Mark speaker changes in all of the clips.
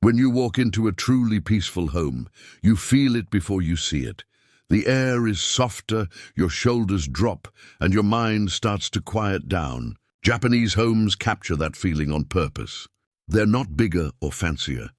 Speaker 1: When you walk into a truly peaceful home, you feel it before you see it. The air is softer, your shoulders drop, and your mind starts to quiet down. Japanese homes capture that feeling on purpose. They're not bigger or fancier.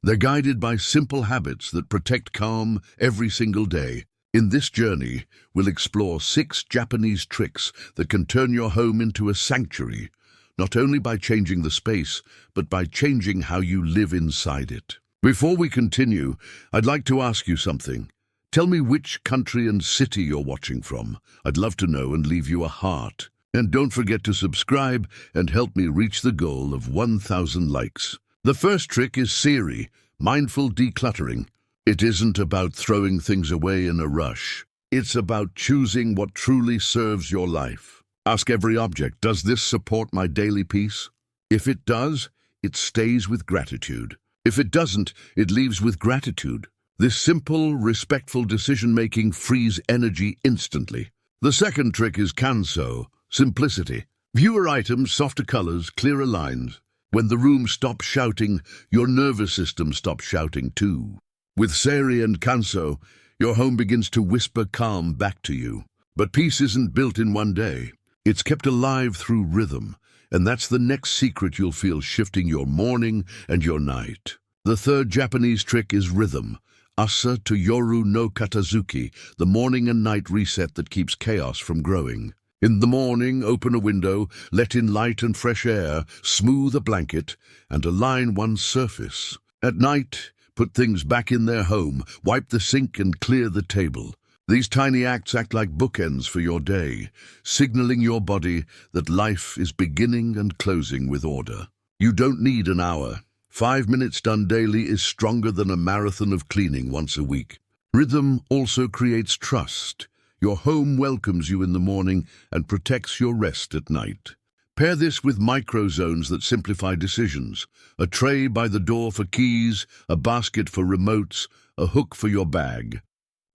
Speaker 1: They're guided by simple habits that protect calm every single day. In this journey, we'll explore 6 Japanese tricks that can turn your home into a sanctuary, not only by changing the space, but by changing how you live inside it. Before we continue, I'd like to ask you something. Tell me which country and city you're watching from. I'd love to know and leave you a heart. And don't forget to subscribe and help me reach the goal of 1,000 likes. The first trick is Siri, mindful decluttering. It isn't about throwing things away in a rush. It's about choosing what truly serves your life. Ask every object, does this support my daily peace? If it does, it stays with gratitude. If it doesn't, it leaves with gratitude. This simple, respectful decision-making frees energy instantly. The second trick is Kanso, simplicity. Fewer items, softer colors, clearer lines. When the room stops shouting, your nervous system stops shouting too. With Seri and Kanso, your home begins to whisper calm back to you. But peace isn't built in one day. It's kept alive through rhythm, and that's the next secret you'll feel shifting your morning and your night. The third Japanese trick is rhythm. Asa to Yoru no Katazuki, the morning and night reset that keeps chaos from growing. In the morning, open a window, let in light and fresh air, smooth a blanket, and align one's surface. At night, put things back in their home, wipe the sink and clear the table. These tiny acts act like bookends for your day, signaling your body that life is beginning and closing with order. You don't need an hour. 5 minutes done daily is stronger than a marathon of cleaning once a week. Rhythm also creates trust. Your home welcomes you in the morning and protects your rest at night. Pair this with micro-zones that simplify decisions. A tray by the door for keys, a basket for remotes, a hook for your bag.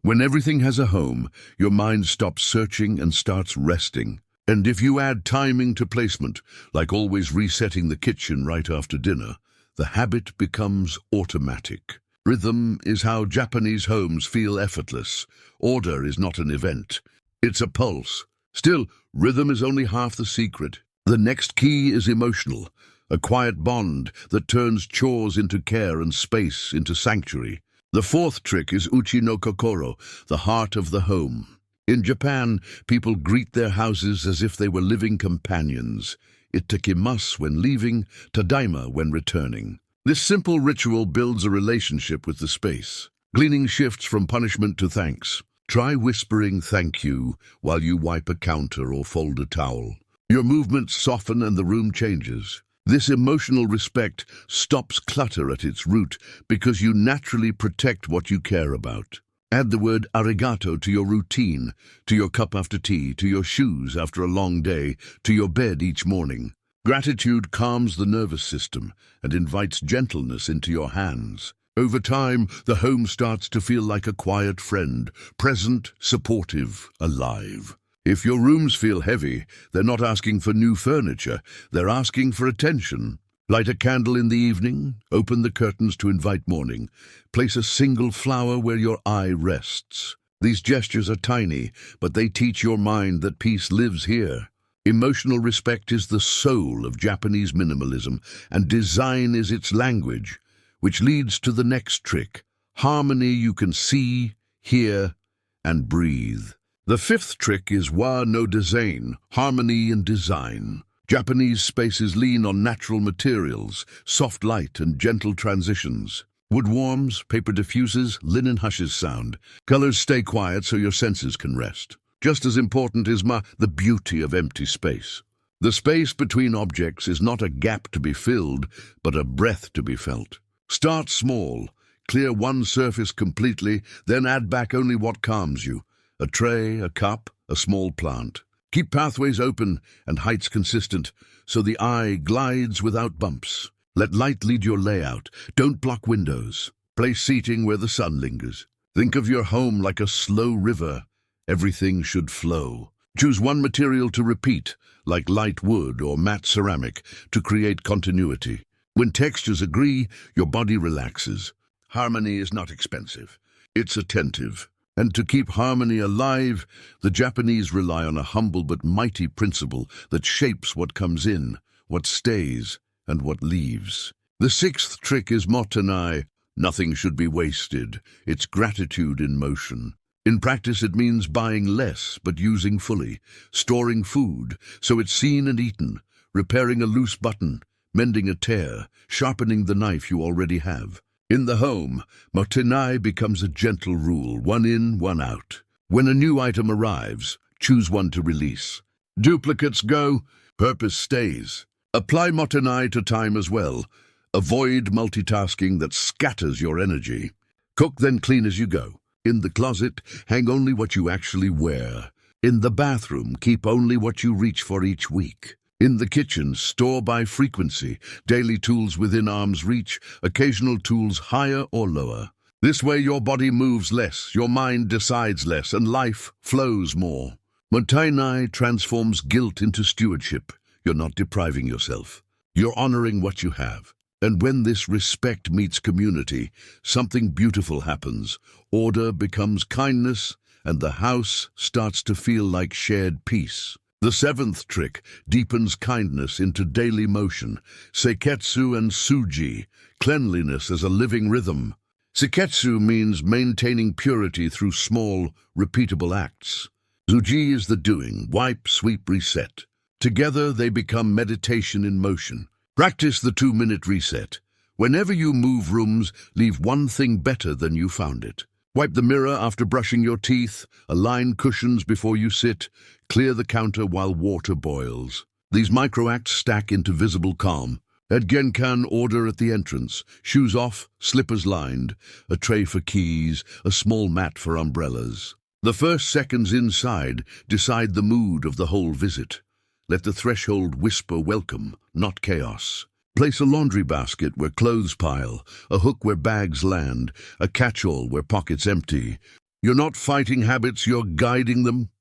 Speaker 1: When everything has a home, your mind stops searching and starts resting. And if you add timing to placement, like always resetting the kitchen right after dinner, the habit becomes automatic. Rhythm is how Japanese homes feel effortless. Order is not an event. It's a pulse. Still, rhythm is only half the secret. The next key is emotional, a quiet bond that turns chores into care and space into sanctuary. The fourth trick is uchi no kokoro, the heart of the home. In Japan, people greet their houses as if they were living companions. Ittakimasu when leaving, tadaima when returning. This simple ritual builds a relationship with the space. Cleaning shifts from punishment to thanks. Try whispering thank you while you wipe a counter or fold a towel. Your movements soften and the room changes. This emotional respect stops clutter at its root because you naturally protect what you care about. Add the word arigato to your routine, to your cup after tea, to your shoes after a long day, to your bed each morning. Gratitude calms the nervous system and invites gentleness into your hands. Over time, the home starts to feel like a quiet friend, present, supportive, alive. If your rooms feel heavy, they're not asking for new furniture, they're asking for attention. Light a candle in the evening, open the curtains to invite morning. Place a single flower where your eye rests. These gestures are tiny, but they teach your mind that peace lives here. Emotional respect is the soul of Japanese minimalism, and design is its language, which leads to the next trick. Harmony you can see, hear, and breathe. The fifth trick is wa no design, harmony in design. Japanese spaces lean on natural materials, soft light and gentle transitions. Wood warms, paper diffuses, linen hushes sound. Colors stay quiet so your senses can rest. Just as important is the beauty of empty space. The space between objects is not a gap to be filled, but a breath to be felt. Start small, clear one surface completely, then add back only what calms you. A tray, a cup, a small plant. Keep pathways open and heights consistent so the eye glides without bumps. Let light lead your layout. Don't block windows. Place seating where the sun lingers. Think of your home like a slow river. Everything should flow. Choose one material to repeat, like light wood or matte ceramic, to create continuity. When textures agree, your body relaxes. Harmony is not expensive. It's attentive. And to keep harmony alive, the Japanese rely on a humble but mighty principle that shapes what comes in, what stays, and what leaves. The sixth trick is motenai. Nothing should be wasted. It's gratitude in motion. In practice, it means buying less but using fully, storing food so it's seen and eaten, repairing a loose button, mending a tear, sharpening the knife you already have. In the home, motenai becomes a gentle rule, one in, one out. When a new item arrives, choose one to release. Duplicates go, purpose stays. Apply motenai to time as well. Avoid multitasking that scatters your energy. Cook, then clean as you go. In the closet, hang only what you actually wear. In the bathroom, keep only what you reach for each week. In the kitchen, store by frequency, daily tools within arm's reach, occasional tools higher or lower. This way your body moves less, your mind decides less, and life flows more. Motenai transforms guilt into stewardship. You're not depriving yourself. You're honoring what you have. And when this respect meets community, something beautiful happens. Order becomes kindness, and the house starts to feel like shared peace. The seventh trick deepens kindness into daily motion. Seiketsu and Suji, cleanliness as a living rhythm. Seiketsu means maintaining purity through small, repeatable acts. Suji is the doing, wipe, sweep, reset. Together they become meditation in motion. Practice the 2-minute reset. Whenever you move rooms, leave one thing better than you found it. Wipe the mirror after brushing your teeth, align cushions before you sit, clear the counter while water boils. These micro-acts stack into visible calm. At Genkan, order at the entrance, shoes off, slippers lined, a tray for keys, a small mat for umbrellas. The first seconds inside decide the mood of the whole visit. Let the threshold whisper welcome, not chaos. Place a laundry basket where clothes pile, a hook where bags land, a catch-all where pockets empty. You're not fighting habits, you're guiding them.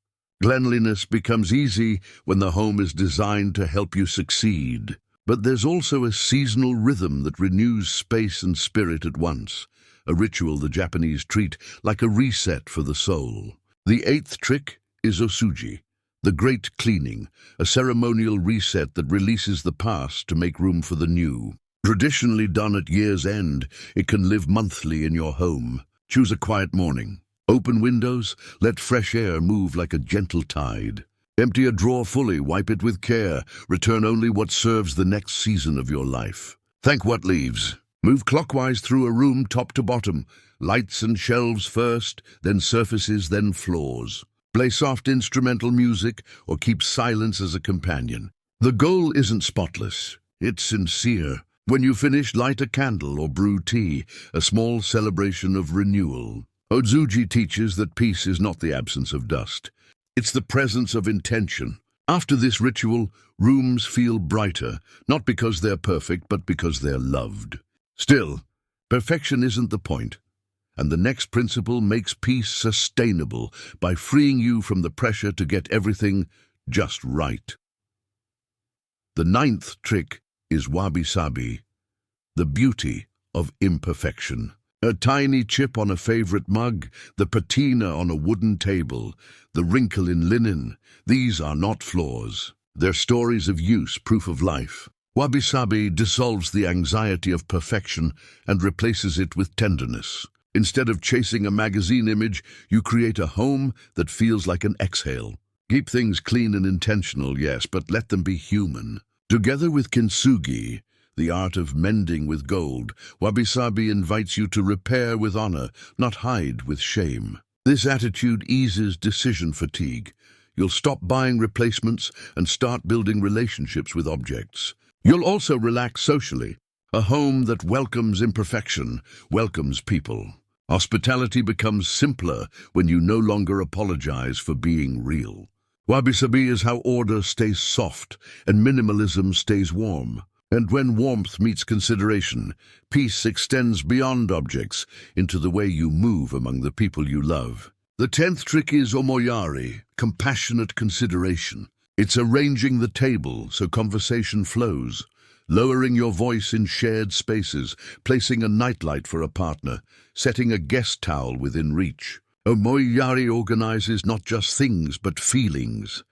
Speaker 1: Cleanliness becomes easy when the home is designed to help you succeed. But there's also a seasonal rhythm that renews space and spirit at once, a ritual the Japanese treat like a reset for the soul. The eighth trick is osuji. The great cleaning, a ceremonial reset that releases the past to make room for the new. Traditionally done at year's end, it can live monthly in your home. Choose a quiet morning. Open windows, let fresh air move like a gentle tide. Empty a drawer fully, wipe it with care. Return only what serves the next season of your life. Thank what leaves. Move clockwise through a room top to bottom. Lights and shelves first, then surfaces, then floors. Play soft instrumental music or keep silence as a companion. The goal isn't spotless, it's sincere. When you finish, light a candle or brew tea, a small celebration of renewal. Ozuji teaches that peace is not the absence of dust. It's the presence of intention. After this ritual, rooms feel brighter, not because they're perfect, but because they're loved. Still, perfection isn't the point. And the next principle makes peace sustainable by freeing you from the pressure to get everything just right. The ninth trick is wabi-sabi, the beauty of imperfection. A tiny chip on a favorite mug, the patina on a wooden table, the wrinkle in linen, these are not flaws. They're stories of use, proof of life. Wabi-sabi dissolves the anxiety of perfection and replaces it with tenderness. Instead of chasing a magazine image, you create a home that feels like an exhale. Keep things clean and intentional, yes, but let them be human. Together with kintsugi, the art of mending with gold, wabi-sabi invites you to repair with honor, not hide with shame. This attitude eases decision fatigue. You'll stop buying replacements and start building relationships with objects. You'll also relax socially. A home that welcomes imperfection, welcomes people. Hospitality becomes simpler when you no longer apologize for being real. Wabi-sabi is how order stays soft and minimalism stays warm. And when warmth meets consideration, peace extends beyond objects into the way you move among the people you love. The 10th trick is omoyari, compassionate consideration. It's arranging the table so conversation flows. lowering your voice in shared spaces, placing a nightlight for a partner, setting a guest towel within reach. Omoyari organizes not just things, but feelings.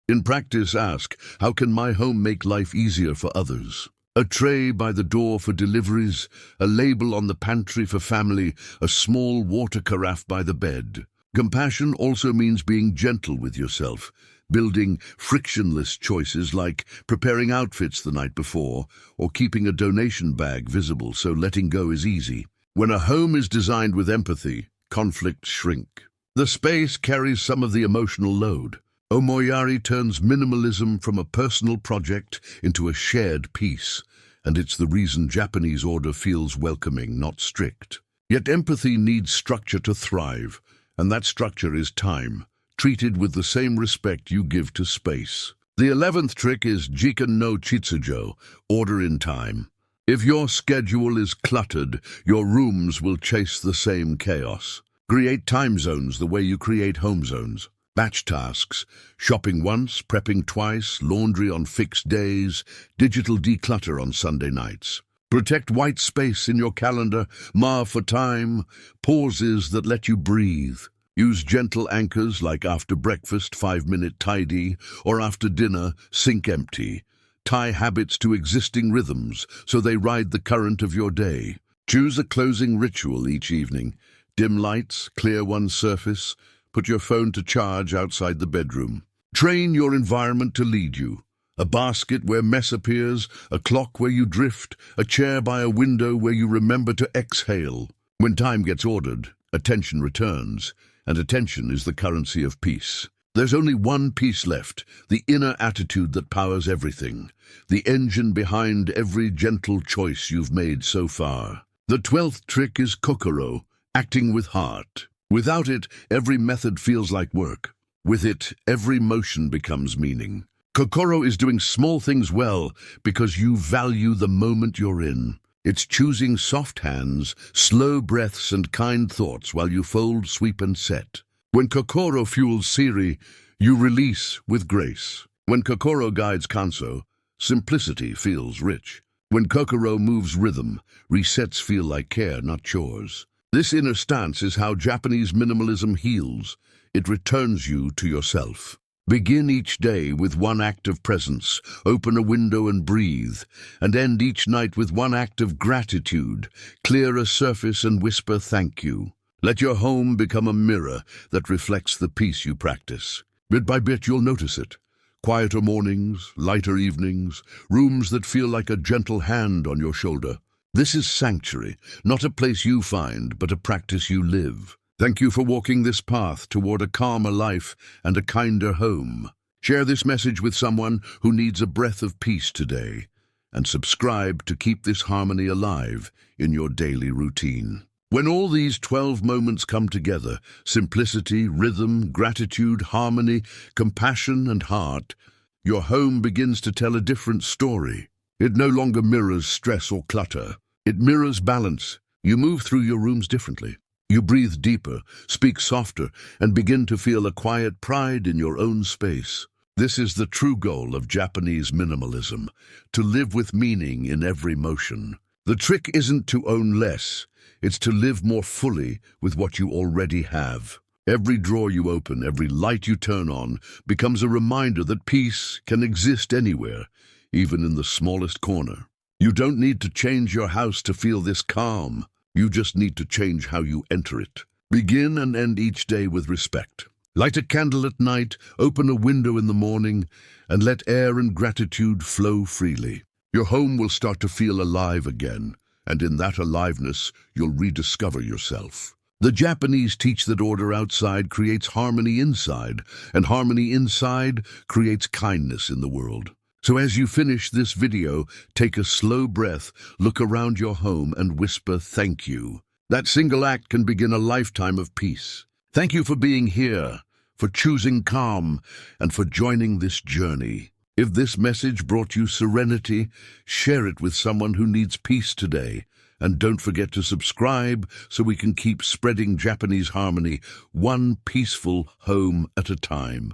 Speaker 1: In practice, ask, how can my home make life easier for others? A tray by the door for deliveries, a label on the pantry for family, a small water carafe by the bed. Compassion also means being gentle with yourself, building frictionless choices like preparing outfits the night before or keeping a donation bag visible so letting go is easy. When a home is designed with empathy, conflicts shrink. The space carries some of the emotional load. Omoyari turns minimalism from a personal project into a shared piece, and it's the reason Japanese order feels welcoming, not strict. Yet empathy needs structure to thrive, and that structure is time, treated with the same respect you give to space. The 11th trick is Jikan no Chitsujo, order in time. If your schedule is cluttered, your rooms will chase the same chaos. Create time zones the way you create home zones. Batch tasks, shopping once, prepping twice, laundry on fixed days, digital declutter on Sunday nights. Protect white space in your calendar, mark for time, pauses that let you breathe. Use gentle anchors like after breakfast, 5-minute tidy, or after dinner, sink empty. Tie habits to existing rhythms so they ride the current of your day. Choose a closing ritual each evening. Dim lights, clear one surface. Put your phone to charge outside the bedroom. Train your environment to lead you. A basket where mess appears, a clock where you drift, a chair by a window where you remember to exhale. When time gets ordered, attention returns, and attention is the currency of peace. There's only one piece left, the inner attitude that powers everything, the engine behind every gentle choice you've made so far. The 12th trick is kokoro, acting with heart. Without it, every method feels like work. With it, every motion becomes meaning. Kokoro is doing small things well because you value the moment you're in. It's choosing soft hands, slow breaths and kind thoughts while you fold, sweep and set. When kokoro fuels siri, you release with grace. When kokoro guides kanso, simplicity feels rich. When kokoro moves rhythm, resets feel like care, not chores. This inner stance is how Japanese minimalism heals. It returns you to yourself. Begin each day with one act of presence, open a window and breathe, and end each night with one act of gratitude, clear a surface and whisper thank you. Let your home become a mirror that reflects the peace you practice. Bit by bit you'll notice it. Quieter mornings, lighter evenings, rooms that feel like a gentle hand on your shoulder. This is sanctuary, not a place you find, but a practice you live. Thank you for walking this path toward a calmer life and a kinder home. Share this message with someone who needs a breath of peace today, and subscribe to keep this harmony alive in your daily routine. When all these 12 moments come together, simplicity, rhythm, gratitude, harmony, compassion, and heart, your home begins to tell a different story. It no longer mirrors stress or clutter. It mirrors balance. You move through your rooms differently. You breathe deeper, speak softer, and begin to feel a quiet pride in your own space. This is the true goal of Japanese minimalism, to live with meaning in every motion. The trick isn't to own less, it's to live more fully with what you already have. Every drawer you open, every light you turn on, becomes a reminder that peace can exist anywhere, even in the smallest corner. You don't need to change your house to feel this calm. You just need to change how you enter it. Begin and end each day with respect. Light a candle at night, open a window in the morning, and let air and gratitude flow freely. Your home will start to feel alive again, and in that aliveness, you'll rediscover yourself. The Japanese teach that order outside creates harmony inside, and harmony inside creates kindness in the world. So as you finish this video, take a slow breath, look around your home and whisper thank you. That single act can begin a lifetime of peace. Thank you for being here, for choosing calm, and for joining this journey. If this message brought you serenity, share it with someone who needs peace today. And don't forget to subscribe so we can keep spreading Japanese harmony, one peaceful home at a time.